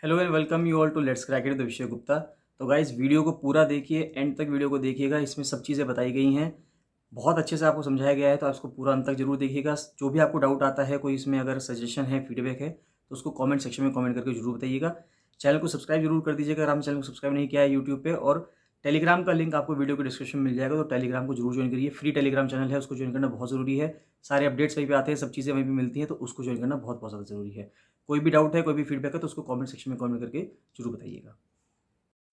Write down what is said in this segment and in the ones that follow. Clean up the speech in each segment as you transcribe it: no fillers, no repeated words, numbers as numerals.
Hello and welcome you all to let's crack it the Vishay Gupta. तो guys video को पूरा देखिए, एंड तक वीडियो को देखिएगा। इसमें सब चीज़ें बताई गई हैं, बहुत अच्छे से आपको समझाया गया है, तो आप इसको पूरा अंत तक जरूर देखिएगा। जो भी आपको डाउट आता है, कोई इसमें अगर सजेशन है, फीडबैक है, तो उसको कमेंट सेक्शन में कमेंट करके जरूर बताइएगा। चैनल को सब्सक्राइब जरूर कर दीजिएगा अगर आपने चैनल को सब्सक्राइब नहीं किया है यूट्यूब पे। और टेलीग्राम का लिंक आपको वीडियो के डिस्क्रिप्शन में मिल जाएगा, तो टेलीग्राम को जरूर ज्वाइन करिए। फ्री टेलीग्राम चैनल है, उसको ज्वाइन करना बहुत ज़रूरी है। सारे अपडेट्स वहीं पे आते हैं, सब चीज़ें वहीं पे मिलती हैं, तो उसको ज्वाइन करना बहुत बहुत ज़्यादा ज़रूरी है। कोई भी डाउट है, कोई भी फीडबैक है, तो उसको कमेंट सेक्शन में कमेंट करके जरूर बताइएगा।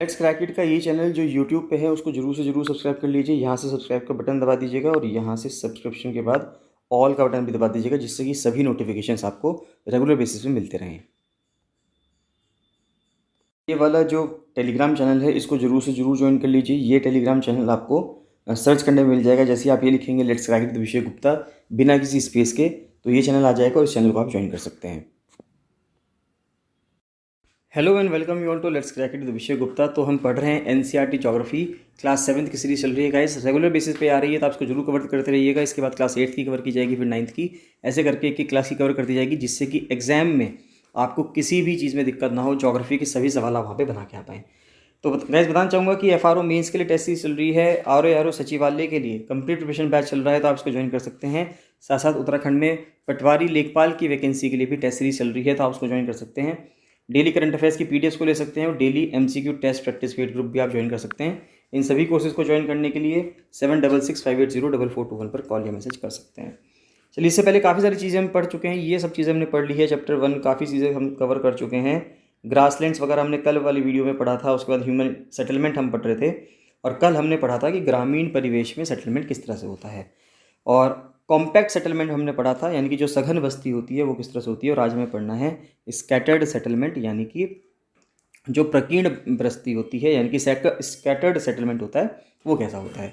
लेट्स क्रैक इट का ये चैनल जो यूट्यूब पे है, उसको जरूर से जरूर सब्सक्राइब कर लीजिए। यहाँ से सब्सक्राइब का बटन दबा दीजिएगा और यहाँ से सब्सक्रिप्शन के बाद ऑल का बटन भी दबा दीजिएगा, जिससे कि सभी नोटिफिकेशंस आपको रेगुलर बेसिस पे मिलते रहें। ये वाला जो टेलीग्राम चैनल है, इसको जरूर से जरूर ज्वाइन कर लीजिए। ये टेलीग्राम चैनल आपको सर्च करने में मिल जाएगा। जैसे ही आप ये लिखेंगे let's crack it the Vishay Gupta बिना किसी स्पेस के, तो ये चैनल आ जाएगा और इस चैनल को आप ज्वाइन कर सकते हैं। Hello and welcome you all to let's crack it the Vishay Gupta. तो हम पढ़ रहे हैं एनसीईआरटी ज्योग्राफी क्लास 7th की सीरीज चल रही है गाइस। रेगुलर बेसिस पे आ रही है, तो आप इसको जरूर कवर करते रहिएगा। इसके बाद क्लास 8th की कवर की जाएगी, फिर 9th की, ऐसे करके एक एक क्लास की कवर कर दी जाएगी, जिससे कि एग्जाम में आपको किसी भी चीज़ में दिक्कत ना हो। ज्योग्राफी के सभी सवाल आप वहाँ पे बना के आ पाएँ। तो गाइस बताना चाहूँगा कि एफआरओ मेंस के लिए टेस्ट सीरीज चल रही है। आरओ सचिवालय के लिए कंप्लीट प्रिपरेशन बैच चल रहा है, तो आप इसको ज्वाइन कर सकते हैं। साथ साथ उत्तराखंड में पटवारी लेखपाल की वैकेंसी के लिए भी टेस्ट सीरीज चल रही है, तो आप उसको ज्वाइन कर सकते हैं। डेली करंट अफेयर्स की पीडीएफ को ले सकते हैं और daily MCQ test practice paid group भी आप ज्वाइन कर सकते हैं। इन सभी कोर्सेज को ज्वाइन करने के लिए 7665804421 पर कॉल या मैसेज कर सकते हैं। चलिए, इससे पहले काफ़ी सारी चीज़ें हम पढ़ चुके हैं। ये सब चीज़ें हमने पढ़ ली है। चैप्टर 1 काफ़ी चीज़ें हम कवर कर चुके हैं। ग्रासलैंड्स वगैरह हमने कल वाली वीडियो में पढ़ा था। उसके बाद ह्यूमन सेटलमेंट हम पढ़ रहे थे, और कल हमने पढ़ा था कि ग्रामीण परिवेश में सेटलमेंट किस तरह से होता है। और कॉम्पैक्ट सेटलमेंट हमने पढ़ा था, यानी कि जो सघन बस्ती होती है वो किस तरह से होती है। और आज हमें पढ़ना है स्कैटर्ड सेटलमेंट, यानी कि जो प्रकीर्ण बस्ती होती है, यानी कि स्कैटर्ड सेटलमेंट होता है, वो कैसा होता है।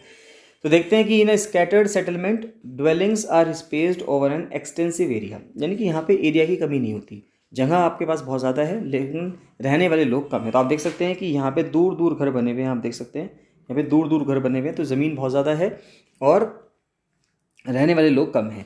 तो देखते हैं कि in scattered settlement dwellings are spaced over an extensive area, यानी कि यहाँ पे एरिया की कमी नहीं होती। जगह आपके पास बहुत ज़्यादा है, लेकिन रहने वाले लोग कम है। तो आप देख सकते हैं कि यहाँ पे दूर दूर घर बने हुए हैं। आप देख सकते हैं यहाँ पे दूर दूर घर बने हुए हैं, तो ज़मीन बहुत ज़्यादा है और रहने वाले लोग कम हैं।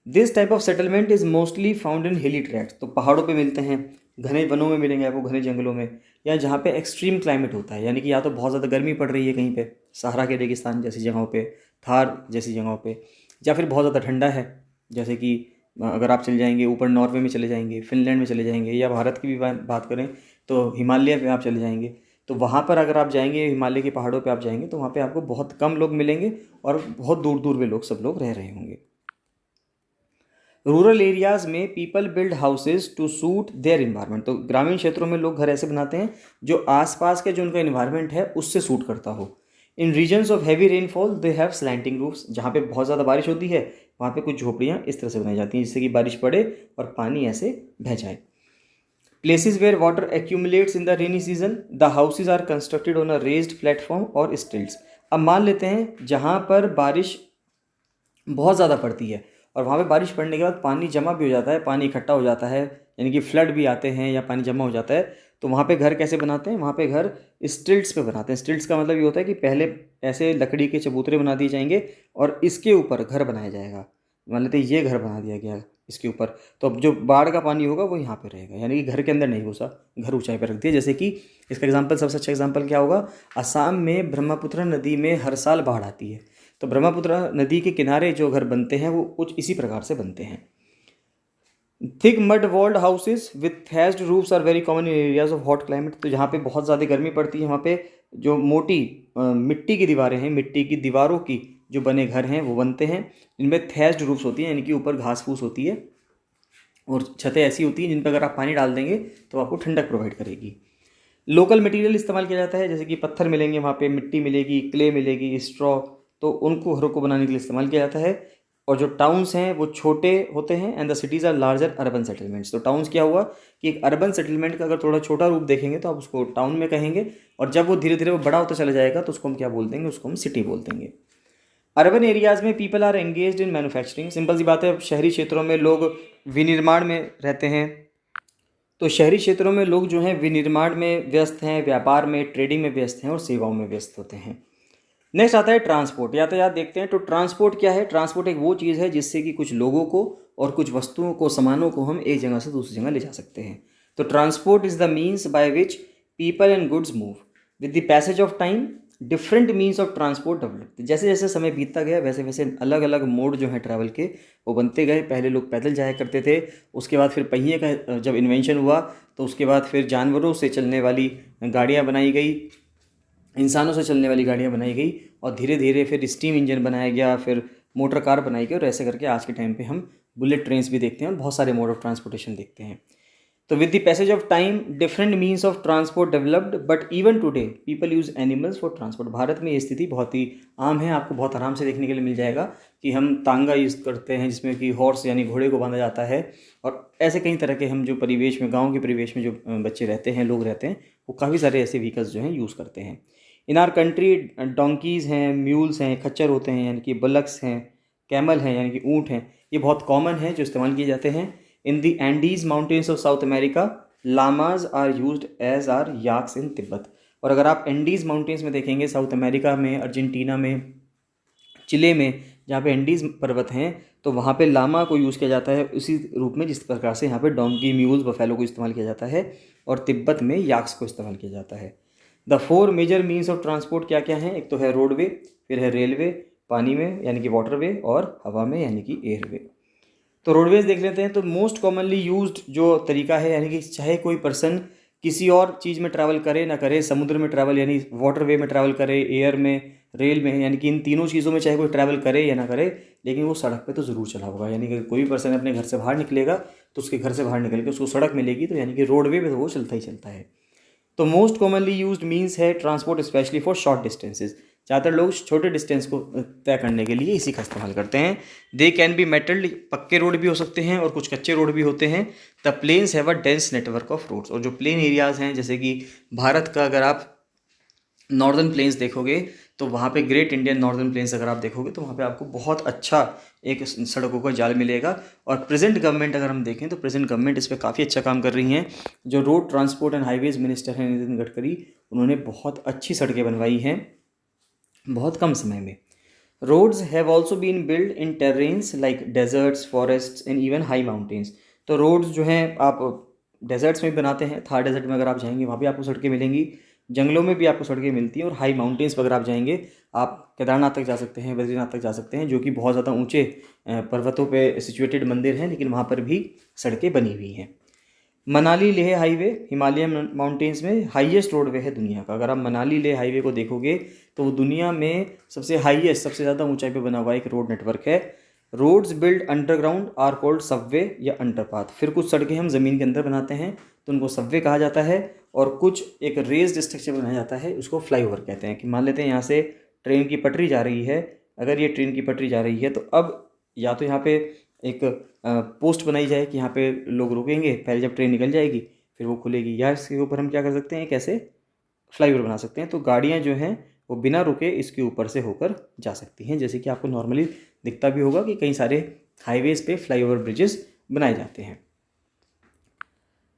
This type of settlement is mostly found in हिली ट्रैक्ट्स, तो पहाड़ों पे मिलते हैं, घने वनों में मिलेंगे आपको, घने जंगलों में, या जहाँ पे एक्सट्रीम क्लाइमेट होता है, यानी कि या तो बहुत ज़्यादा गर्मी पड़ रही है कहीं पे, सहारा के रेगिस्तान जैसी जगहों पे, थार जैसी जगहों पे, या फिर बहुत ज़्यादा ठंडा है, जैसे कि अगर आप चले जाएंगे ऊपर नॉर्वे में चले जाएंगे, फिनलैंड में चले जाएंगे, या भारत की भी बात करें तो हिमालय पे आप चले जाएंगे। तो वहाँ पर अगर आप जाएंगे, हिमालय के पहाड़ों पे आप जाएंगे, तो वहाँ पे आपको बहुत कम लोग मिलेंगे और बहुत दूर दूर में लोग सब लोग रह रहे होंगे। रूरल एरियाज़ में people build houses to suit their environment, तो ग्रामीण क्षेत्रों में लोग घर ऐसे बनाते हैं जो आसपास के जो उनका इन्वायरमेंट है उससे सूट करता हो। In regions of heavy rainfall they have slanting roofs, जहाँ पे बहुत ज़्यादा बारिश होती है वहाँ पे कुछ झोपड़ियाँ इस तरह से बनाई जाती हैं, जिससे कि बारिश पड़े और पानी ऐसे बह जाए। Places where water accumulates in the rainy season, the houses are constructed on a raised platform और स्टिल्ट्स। अब मान लेते हैं जहाँ पर बारिश बहुत ज़्यादा पड़ती है और वहाँ पे बारिश पड़ने के बाद पानी जमा भी हो जाता है, पानी इकट्ठा हो जाता है, यानी कि फ्लड भी आते हैं या पानी जमा हो जाता है, तो वहाँ पे घर कैसे बनाते हैं, वहाँ पे घर स्टिल्ट्स पे बनाते हैं। स्टिल्ट्स का मतलब ये होता है कि पहले ऐसे लकड़ी के चबूतरे बना दिए जाएंगे और इसके ऊपर घर बनाया जाएगा। मान लेते हैं ये घर बना दिया गया इसके ऊपर, तो अब जो बाढ़ का पानी होगा वो यहाँ पे रहेगा, यानी कि घर के अंदर नहीं घुसा, घर ऊंचाई पर रख दिया। जैसे कि इसका एग्जाम्पल, सबसे अच्छा एग्जाम्पल क्या होगा, असम में ब्रह्मपुत्र नदी में हर साल बाढ़ आती है, तो ब्रह्मपुत्र नदी के किनारे जो घर बनते हैं वो कुछ इसी प्रकार से बनते हैं। Thick mud walled houses with thatched roofs are very common in areas of hot climate, तो जहाँ पे बहुत ज़्यादा गर्मी पड़ती है वहाँ पे जो मोटी मिट्टी की दीवारें हैं, मिट्टी की दीवारों की जो बने घर हैं वो बनते हैं, इनमें थैच्ड रूफ्स होती हैं, यानी कि ऊपर घास फूस होती है और छतें ऐसी होती हैं जिन पर अगर आप पानी डाल देंगे तो आपको ठंडक प्रोवाइड करेगी। लोकल मटेरियल इस्तेमाल किया जाता है, जैसे कि पत्थर मिलेंगे वहाँ पे, मिट्टी मिलेगी, क्ले मिलेगी, स्ट्रॉ, तो उनको घरों को बनाने के लिए इस्तेमाल किया जाता है। और जो टाउन्स हैं वो छोटे होते हैं, and the cities are larger urban settlements. तो टाउन्स क्या हुआ कि एक अर्बन सेटलमेंट का अगर थोड़ा छोटा रूप देखेंगे तो आप उसको टाउन में कहेंगे, और जब वो धीरे धीरे वो बड़ा होता चला जाएगा तो उसको हम क्या बोल देंगे, उसको हम सिटी बोल देंगे। अर्बन एरियाज़ में people are engaged in manufacturing, simple सी बात है, शहरी क्षेत्रों में लोग विनिर्माण में रहते हैं, तो शहरी क्षेत्रों में लोग जो हैं विनिर्माण में व्यस्त हैं, व्यापार में, ट्रेडिंग में व्यस्त हैं और सेवाओं में व्यस्त होते हैं। नेक्स्ट आता है ट्रांसपोर्ट, यातायात देखते हैं। तो ट्रांसपोर्ट क्या है, ट्रांसपोर्ट एक वो चीज़ है जिससे कि कुछ लोगों को और कुछ वस्तुओं को, सामानों को हम एक जगह से दूसरी जगह ले जा सकते हैं। तो transport is the means by which people and goods move. With the passage of time different means of transport develop. जैसे जैसे समय बीतता गया वैसे वैसे अलग अलग मोड जो है ट्रैवल के वो बनते गए। पहले लोग पैदल जाया करते थे, उसके बाद फिर पहिए का जब इन्वेंशन हुआ तो उसके बाद फिर जानवरों से चलने वाली गाड़ियाँ बनाई गई, इंसानों से चलने वाली गाड़ियाँ बनाई गई, और धीरे धीरे फिर स्टीम इंजन बनाया गया, फिर मोटर कार बनाई गई, और ऐसे करके आज के टाइम पे हम बुलेट ट्रेन्स भी देखते हैं और बहुत सारे मोड ऑफ ट्रांसपोर्टेशन देखते हैं। तो with the passage of time different means of transport developed, but even today people use animals for transport. Bharat में ये स्थिति बहुत ही आम है, आपको बहुत आराम से देखने के लिए मिल जाएगा कि हम तांगा यूज़ करते हैं जिसमें कि हॉर्स यानी घोड़े को बांधा जाता है, और ऐसे कई तरह के हम जो परिवेश में, गाँव के परिवेश में जो बच्चे रहते हैं, लोग रहते हैं, वो काफ़ी सारे ऐसे व्हीकल्स जो हैं यूज़ करते हैं। इन आर कंट्री डोंकीज़ हैं, म्यूल्स हैं, खच्चर होते हैं यानी कि बलक्स हैं, कैमल हैं यानी कि ऊँट हैं, ये बहुत कॉमन है जो इस्तेमाल किए जाते हैं। In the Andes mountains of South America llamas are used as are yaks in Tibet. और अगर आप एंडीज़ माउंटेन्स में देखेंगे, साउथ अमेरिका में, अर्जेंटीना में, चिले में, जहाँ पे एंडीज़ पर्वत हैं, तो वहाँ पे लामा को यूज़ किया जाता है उसी रूप में जिस प्रकार से यहाँ पे डोंकी, म्यूल्स, बफेलो को इस्तेमाल किया जाता है, और तिब्बत में याक्स को इस्तेमाल किया जाता है। The 4 major means of transport क्या क्या हैं? एक तो है रोडवे, फिर है रेलवे, पानी में यानी कि वाटरवे, और हवा में यानी कि एयरवे। तो रोडवेज देख लेते हैं। तो मोस्ट कॉमनली यूज्ड जो तरीका है, यानी कि चाहे कोई पर्सन किसी और चीज़ में ट्रैवल करे ना करे, समुद्र में ट्रैवल यानी वाटरवे में ट्रैवल करे, एयर में, रेल में, यानी कि इन तीनों चीज़ों में चाहे कोई ट्रैवल करे या ना करे, लेकिन वो सड़क पे तो ज़रूर चला होगा। यानी कि कोई भी पर्सन अपने घर से बाहर निकलेगा तो उसके घर से बाहर निकल के उसको सड़क मिलेगी, तो यानी कि रोडवे पे तो वो चलता ही चलता है। तो मोस्ट कॉमनली यूज्ड मीन्स है transport specially for short distances. ज़्यादातर लोग छोटे डिस्टेंस को तय करने के लिए इसी का इस्तेमाल करते हैं। दे कैन बी मेटल्ड, पक्के रोड भी हो सकते हैं और कुछ कच्चे रोड भी होते हैं। The plains have a dense network of roads. और जो प्लेन एरियाज़ हैं, जैसे कि भारत का अगर आप नॉर्दर्न प्लेन्स देखोगे तो वहाँ पे ग्रेट इंडियन नॉर्दर्न प्लेन्स अगर आप देखोगे तो वहाँ पे आपको बहुत अच्छा एक सड़कों का जाल मिलेगा। और प्रेजेंट गवर्नमेंट अगर हम देखें तो प्रेजेंट गवर्नमेंट इस पर काफ़ी अच्छा काम कर रही हैं। जो road transport and highways minister हैं नितिन गडकरी, उन्होंने बहुत अच्छी सड़कें बनवाई हैं बहुत कम समय में। Roads have also been build in terrains like deserts, forests and even high mountains. तो रोड्स जो हैं आप डेजर्ट्स में भी बनाते हैं, थार डेजर्ट में अगर आप जाएंगे वहाँ भी आपको सड़कें मिलेंगी, जंगलों में भी आपको सड़कें मिलती हैं, और हाई माउंटेन्स पर अगर आप जाएंगे, आप केदारनाथ तक जा सकते हैं, बद्रीनाथ तक जा सकते हैं, जो कि बहुत ज़्यादा ऊंचे पर्वतों पे सिचुएटेड मंदिर हैं, लेकिन वहाँ पर भी सड़कें बनी हुई हैं। Manali Leh highway Himalayan mountains में हाईएस्ट रोडवे है दुनिया का। अगर आप मनाली लेह हाईवे को देखोगे तो वो दुनिया में सबसे हाईएस्ट, सबसे ज़्यादा ऊंचाई पे बना हुआ एक रोड नेटवर्क है। Roads build underground are called subway या अंडरपाथ। फिर कुछ सड़कें हम ज़मीन के अंदर बनाते हैं तो उनको सबवे कहा जाता है, और कुछ एक रेस्ड स्ट्रक्चर बनाया जाता है, उसको फ्लाईओवर कहते हैं। कि मान लेते हैं यहाँ से ट्रेन की पटरी जा रही है, अगर ये ट्रेन की पटरी जा रही है तो अब या तो यहाँ पे एक पोस्ट बनाई जाए कि यहाँ पे लोग रुकेंगे, पहले जब ट्रेन निकल जाएगी फिर वो खुलेगी, या इसके ऊपर हम क्या कर सकते हैं, कैसे फ्लाईओवर बना सकते हैं। तो गाड़ियाँ जो हैं वो बिना रुके इसके ऊपर से होकर जा सकती हैं, जैसे कि आपको नॉर्मली दिखता भी होगा कि कई सारे हाईवेज़ पे फ्लाईओवर ब्रिजेस बनाए जाते हैं।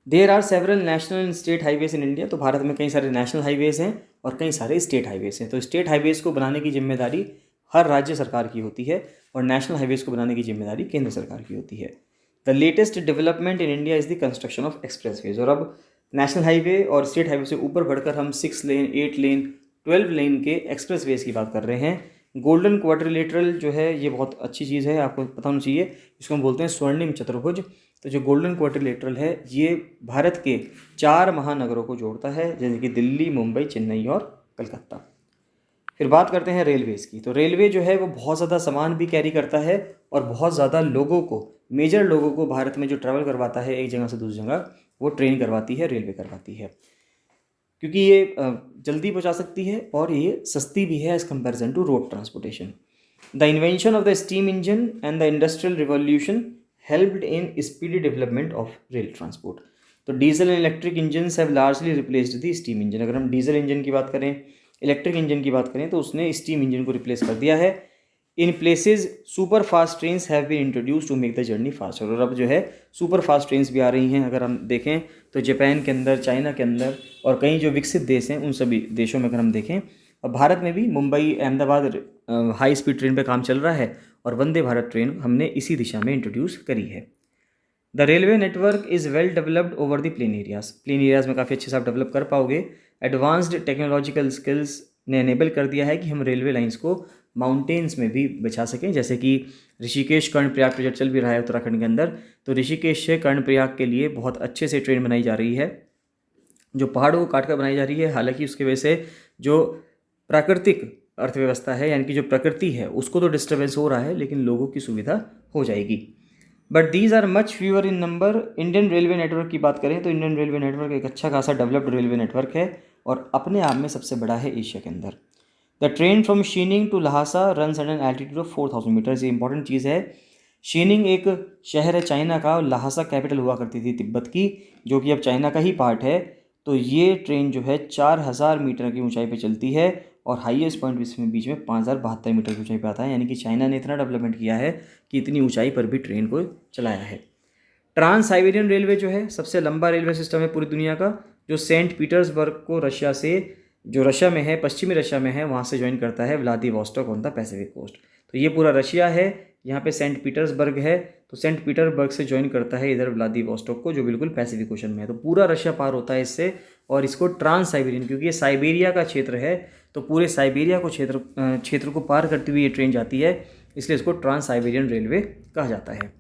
There are several national and state highways in India. तो भारत में कई सारे नेशनल हाईवेज़ हैं और कई सारे स्टेट हाईवेज़ हैं। तो स्टेट हाईवेज़ को बनाने की जिम्मेदारी हर राज्य सरकार की होती है, और नेशनल हाईवेज़ को बनाने की जिम्मेदारी केंद्र सरकार की होती है। The latest development in India is the construction of expressways. और अब नेशनल हाईवे और स्टेट हाईवे से ऊपर बढ़कर हम 6 लेन, 8 लेन, 12 लेन के एक्सप्रेसवेज की बात कर रहे हैं। गोल्डन क्वाड्रिलेटरल जो है ये बहुत अच्छी चीज़ है, आपको पता होना चाहिए। इसको हम बोलते हैं स्वर्णिम चतुर्भुज। तो जो गोल्डन क्वाड्रिलेटरल है ये भारत के 4 महानगरों को जोड़ता है, जैसे कि दिल्ली, मुंबई, चेन्नई और कलकत्ता। फिर बात करते हैं रेलवेज़ की। तो रेलवे जो है वो बहुत ज़्यादा सामान भी कैरी करता है, और बहुत ज़्यादा लोगों को, मेजर लोगों को भारत में जो ट्रैवल करवाता है एक जगह से दूसरी जगह, वो ट्रेन करवाती है, रेलवे करवाती है, क्योंकि ये जल्दी पहुंचा सकती है और ये सस्ती भी है as comparison to road transportation. The invention of the steam engine and the industrial revolution helped in speedy development of rail transport. तो diesel and electric engines have largely replaced the steam engine. अगर हम diesel engine की बात करें, electric engine की बात करें, तो उसने स्टीम इंजन को रिप्लेस कर दिया है। In places super fast trains have been introduce to make the journey faster. और अब जो है सुपर फास्ट ट्रेन्स भी आ रही हैं। अगर हम देखें तो जापान के अंदर, चाइना के अंदर और कई जो विकसित देश हैं उन सभी देशों में अगर हम देखें, और भारत में भी Mumbai, Ahmedabad high speed train पे काम चल रहा है, और वंदे भारत ट्रेन हमने इसी दिशा में इंट्रोड्यूस करी है। The railway network is well developed over the plain areas. Plain areas में काफ़ी अच्छे से आप डेवलप कर पाओगे। एडवांस्ड टेक्नोलॉजिकल स्किल्स ने एनेबल कर दिया है कि हम रेलवे लाइंस को माउंटेन्स में भी बिछा सकें, जैसे कि ऋषिकेश कर्णप्रयाग प्रोजेक्ट चल भी रहा है उत्तराखंड के अंदर। तो ऋषिकेश से कर्णप्रयाग के लिए बहुत अच्छे से ट्रेन बनाई जा रही है, जो पहाड़ों को काट कर बनाई जा रही है। हालांकि उसकी वजह से जो प्राकृतिक अर्थव्यवस्था है, यानी कि जो प्रकृति है, उसको तो डिस्टर्बेंस हो रहा है, लेकिन लोगों की सुविधा हो जाएगी। But these are much fewer in number. Indian railway network की बात करें तो इंडियन रेलवे नेटवर्क एक अच्छा खासा डेवलप्ड रेलवे नेटवर्क है और अपने आप में सबसे बड़ा है एशिया के अंदर। The train from Xining to Lhasa run at an altitude of 4000 meters. ये इंपॉर्टेंट चीज़ है। शीनिंग एक शहर है चाइना का, और लहासा कैपिटल हुआ करती थी तिब्बत की, जो कि अब चाइना का ही पार्ट है। तो ये ट्रेन जो है 4000 मीटर की ऊंचाई पे चलती है और हाईएस्ट पॉइंट इसमें बीच में 5072 मीटर की ऊंचाई पे आता है। यानी कि चाइना ने इतना डेवलपमेंट किया है कि इतनी ऊंचाई पर भी ट्रेन को चलाया है। ट्रांस साइबेरियन रेलवे जो है सबसे लंबा रेलवे सिस्टम है पूरी दुनिया का, जो सेंट पीटर्सबर्ग को रशिया से, जो रशिया में है, पश्चिमी रशिया में है, वहाँ से ज्वाइन करता है Vladivostok on the Pacific coast. तो ये पूरा रशिया है, यहाँ पे सेंट पीटर्सबर्ग है, तो सेंट पीटर्सबर्ग से ज्वाइन करता है इधर व्लादिवोस्टॉक को, जो बिल्कुल पैसिफिक ओशन में है। तो पूरा रशिया पार होता है इससे, और इसको ट्रांस साइबेरियन, क्योंकि ये साइबेरिया का क्षेत्र है, तो पूरे साइबेरिया को क्षेत्र को पार करती हुई ये ट्रेन जाती है, इसलिए इसको ट्रांस साइबेरियन रेलवे कहा जाता है।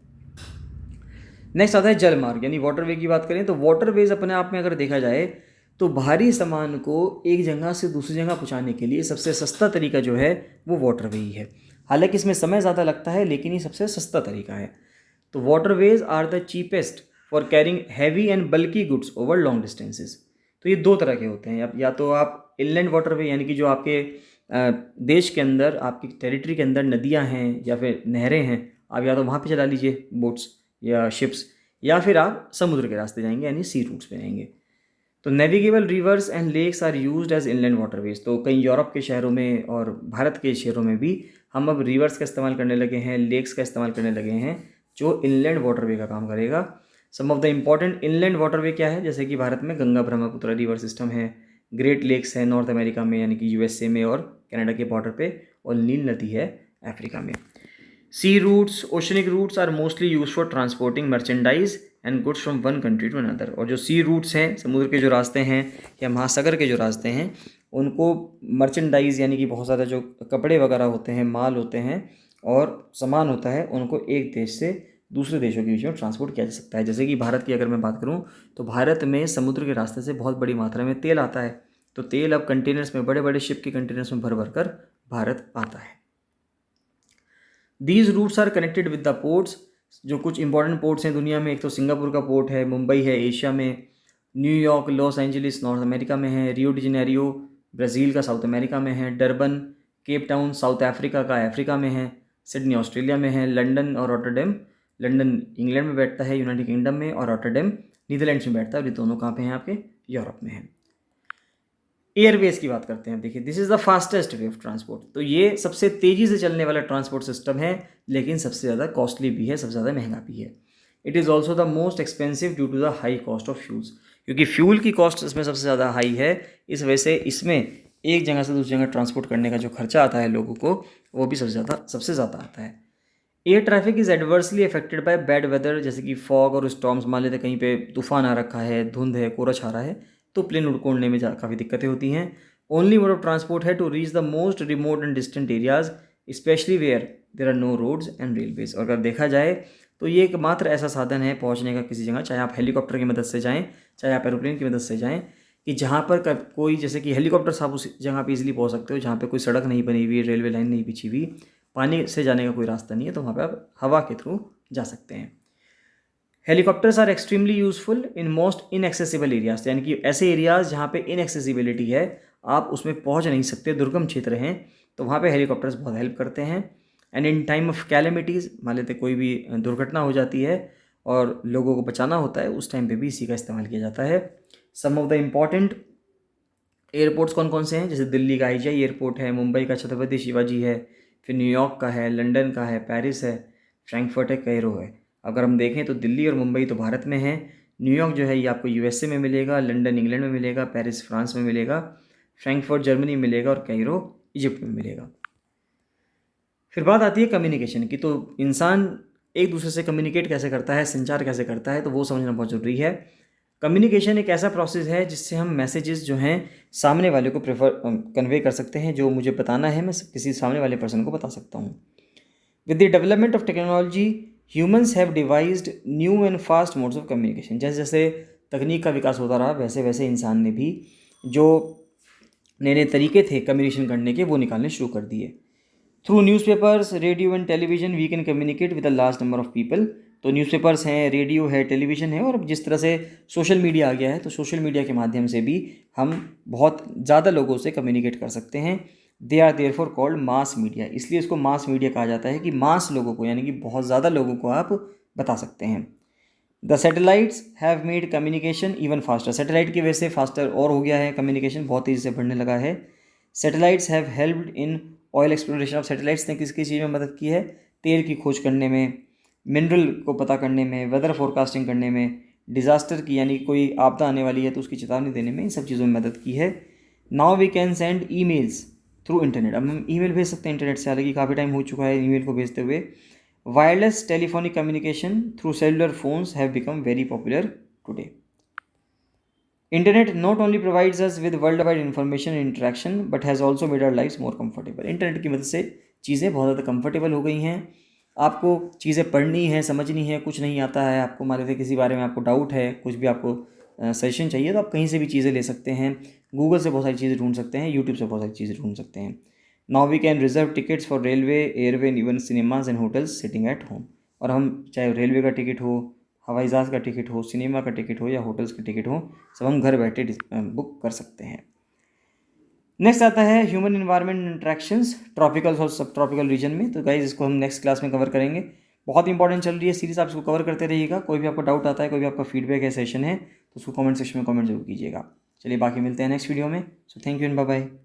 नेक्स्ट आता है जल मार्ग, यानी वाटरवे की बात करें तो वाटरवेज अपने आप में अगर देखा जाए तो भारी सामान को एक जगह से दूसरी जगह पहुंचाने के लिए सबसे सस्ता तरीका जो है वो वाटरवे ही है। हालांकि इसमें समय ज़्यादा लगता है, लेकिन ये सबसे सस्ता तरीका है। तो waterways are the cheapest for carrying heavy and bulky goods over long distances. तो ये दो तरह के होते हैं, या तो आप इनलैंड वाटरवे, यानी कि जो आपके देश के अंदर, आपकी टेरिटरी के अंदर नदियाँ हैं या फिर नहरें हैं, आप या तो वहाँ पे चला लीजिए बोट्स या शिप्स, या फिर आप समुद्र के रास्ते जाएंगे, यानी सी रूट्स पे रहेंगे। तो navigable rivers and lakes are used as inland waterways. तो कई यूरोप के शहरों में और भारत के शहरों में भी हम अब रिवर्स का इस्तेमाल करने लगे हैं, लेक्स का इस्तेमाल करने लगे हैं, जो इनलैंड वाटरवे का काम करेगा। Some of the important inland waterway क्या है, जैसे कि भारत में गंगा ब्रह्मपुत्र रिवर सिस्टम है, ग्रेट लेक्स है नॉर्थ अमेरिका में, यानी कि यूएसए में और कनाडा के बॉर्डर पे, और नील नदी है अफ्रीका में। Sea routes, oceanic routes are mostly use for transporting merchandise and goods from one country to another. और जो सी रूट्स हैं, समुद्र के जो रास्ते हैं या महासागर के जो रास्ते हैं, उनको मर्चेंडाइज, यानी कि बहुत ज़्यादा जो कपड़े वगैरह होते हैं, माल होते हैं और सामान होता है, उनको एक देश से दूसरे देशों के बीच में ट्रांसपोर्ट किया जा सकता है। जैसे कि भारत की अगर मैं बात करूँ तो भारत में समुद्र के रास्ते से बहुत बड़ी मात्रा में तेल आता है। तो तेल अब कंटेनर्स में, बड़े बड़े शिप के कंटेनर्स में भर भर कर भारत आता है। These routes are connected with the ports. जो कुछ इंपॉर्टेंट पोर्ट्स हैं दुनिया में, एक तो सिंगापुर का पोर्ट है, मुंबई है एशिया में, New York, Los Angeles north America में है, रियो डी जेनेरियो ब्राज़ील का साउथ अमेरिका में है, Durban, Cape Town south Africa का अफ्रीका में है, सिडनी ऑस्ट्रेलिया में है, लंदन और रॉटरडैम, लंदन इंग्लैंड में बैठता है यूनाइटेड किंगडम में, और रॉटरडैम नीदरलैंड्स में बैठता है, और ये दोनों कहाँ पे हैं आपके, यूरोप में है। एयरवेज की बात करते हैं। देखिए, this is the fastest way of transport. तो ये सबसे तेज़ी से चलने वाला ट्रांसपोर्ट सिस्टम है, लेकिन सबसे ज़्यादा कॉस्टली भी है, सबसे ज़्यादा महंगा भी है। It is also the most expensive due to the high cost of fuels, क्योंकि फ्यूल की कॉस्ट इसमें सबसे ज़्यादा हाई है। इस वजह से इसमें एक जगह से दूसरी जगह ट्रांसपोर्ट करने का जो खर्चा आता है लोगों को, वो भी सबसे ज़्यादा आता है। Air traffic is adversely affected by bad weather, जैसे कि फॉग और स्टॉर्म्स। मान लेते कहीं पे तूफान आ रखा है, धुंध है, कोहरा छा रहा है, तो प्लेन उड़ने में काफ़ी दिक्कतें होती हैं। ओनली मोड ऑफ ट्रांसपोर्ट है to reach the most remote and distant areas, especially where there are no roads and railways. और अगर देखा जाए तो ये एकमात्र ऐसा साधन है पहुंचने का किसी जगह, चाहे आप हेलीकॉप्टर की मदद से जाएं, चाहे आप एरोप्लेन की मदद से जाएं, कि जहाँ पर कोई, जैसे कि हेलीकॉप्टर से आप उस जगह पे इजीली पहुंच सकते हो जहाँ पे कोई सड़क नहीं बनी हुई, रेलवे लाइन नहीं बिछी हुई, पानी से जाने का कोई रास्ता नहीं है, तो वहाँ पे आप हवा के थ्रू जा सकते हैं। Helicopters are extremely useful in most inaccessible areas, यानी कि ऐसे एरियाज जहाँ पे इनएक्सेसिबिलिटी है, आप उसमें पहुँच नहीं सकते, दुर्गम क्षेत्र हैं, तो वहाँ पे हेलीकॉप्टर्स बहुत हेल्प करते हैं। And in time of calamities, मान लेते कोई भी दुर्घटना हो जाती है और लोगों को बचाना होता है, उस टाइम पे भी इसी का इस्तेमाल किया जाता है। सम ऑफ द इम्पॉर्टेंट एयरपोर्ट्स कौन कौन से हैं, जैसे दिल्ली का IGI एयरपोर्ट है, मुंबई का छत्रपति शिवाजी है, फिर न्यूयॉर्क का है, लंदन का है, पेरिस है, फ्रैंकफर्ट है, कैरो है। अगर हम देखें तो दिल्ली और मुंबई तो भारत में है, न्यूयॉर्क जो है ये आपको USA में मिलेगा, लंदन इंग्लैंड में मिलेगा, पेरिस फ्रांस में मिलेगा, फ्रैंकफर्ट जर्मनी में मिलेगा, और कैरो इजिप्ट में मिलेगा। फिर बात आती है कम्युनिकेशन की। तो इंसान एक दूसरे से कम्युनिकेट कैसे करता है, संचार कैसे करता है, तो वो समझना बहुत ज़रूरी है। कम्युनिकेशन एक ऐसा प्रोसेस है जिससे हम मैसेजेस जो हैं सामने वाले को कन्वे कर सकते हैं। जो मुझे बताना है मैं किसी सामने वाले पर्सन को बता सकता हूँ। With the development of technology humans have devised new and fast modes of communication. जैसे जैसे तकनीक का विकास होता रहा वैसे वैसे इंसान ने भी जो नए नए तरीके थे कम्युनिकेशन करने के वो निकालने शुरू कर दिए। Through newspapers, radio and television we can communicate with a large number of people. तो न्यूज़पेपर्स हैं, रेडियो है, टेलीविज़न है, और जिस तरह से सोशल मीडिया आ गया है तो सोशल मीडिया के माध्यम से भी हम बहुत ज़्यादा लोगों से कम्युनिकेट कर सकते हैं। They are therefore called mass media. इसलिए इसको मास मीडिया कहा जाता है कि मास लोगों को यानी कि बहुत ज़्यादा लोगों को आप बता सकते हैं। The satellites have made communication even faster. Satellite की वजह से फास्टर और हो गया है, कम्युनिकेशन बहुत तेज़ी से बढ़ने लगा है। Satellites have helped in oil exploration. Of satellites ने किस किस चीज़ में मदद की है? तेल की खोज करने में, मिनरल को पता करने में, वेदर फोरकास्टिंग करने में, डिज़ास्टर की यानी कोई आपदा आने वाली है तो उसकी चेतावनी देने में, इन सब चीज़ों में मदद की है। Now we can send emails through internet. अब हम ईमेल भेज सकते हैं इंटरनेट से, हालांकि काफ़ी टाइम हो चुका है ईमेल को भेजते हुए। Wireless telephonic communication through cellular phones have become very popular today. Internet not only provides us with world wide information and interaction but has also made our lifes more comfortable. Internet की मदद से चीज़ें बहुत ज़्यादा comfortable हो गई हैं। आपको चीज़ें पढ़नी है, समझनी है, कुछ नहीं आता है आपको, मान लीजिए किसी बारे में आपको डाउट है, कुछ भी आपको सजेशन चाहिए, तो आप कहीं से भी चीज़ें ले सकते हैं। गूगल से बहुत सारी चीज़ें ढूंढ सकते हैं, यूट्यूब से बहुत सारी चीज़ें ढूंढ सकते हैं। Now we can reserve tickets for railway, airway, even cinemas and hotels sitting at home. और हम चाहे रेलवे का टिकट हो, हवाई जहाज़ का टिकट हो, सिनेमा का टिकट हो या होटल्स का टिकट हो, सब हम घर बैठे बुक कर सकते हैं। नेक्स्ट आता है ह्यूमन इन्वायरमेंट इंट्रैक्शंस ट्रॉपिकल और सब ट्रॉपिकल रीजन में। तो गाइज इसको हम नेक्स्ट क्लास में कवर करेंगे। बहुत इंपॉर्टेंट चल रही है सीरीज, आप इसको कवर करते रहिएगा। कोई भी आपको डाउट आता है, कोई भी आपका फीडबैक है, सेशन है, तो उसको कमेंट सेक्शन में कमेंट जरूर कीजिएगा। चलिए बाकी मिलते हैं नेक्स्ट वीडियो में। So thank you and bye bye.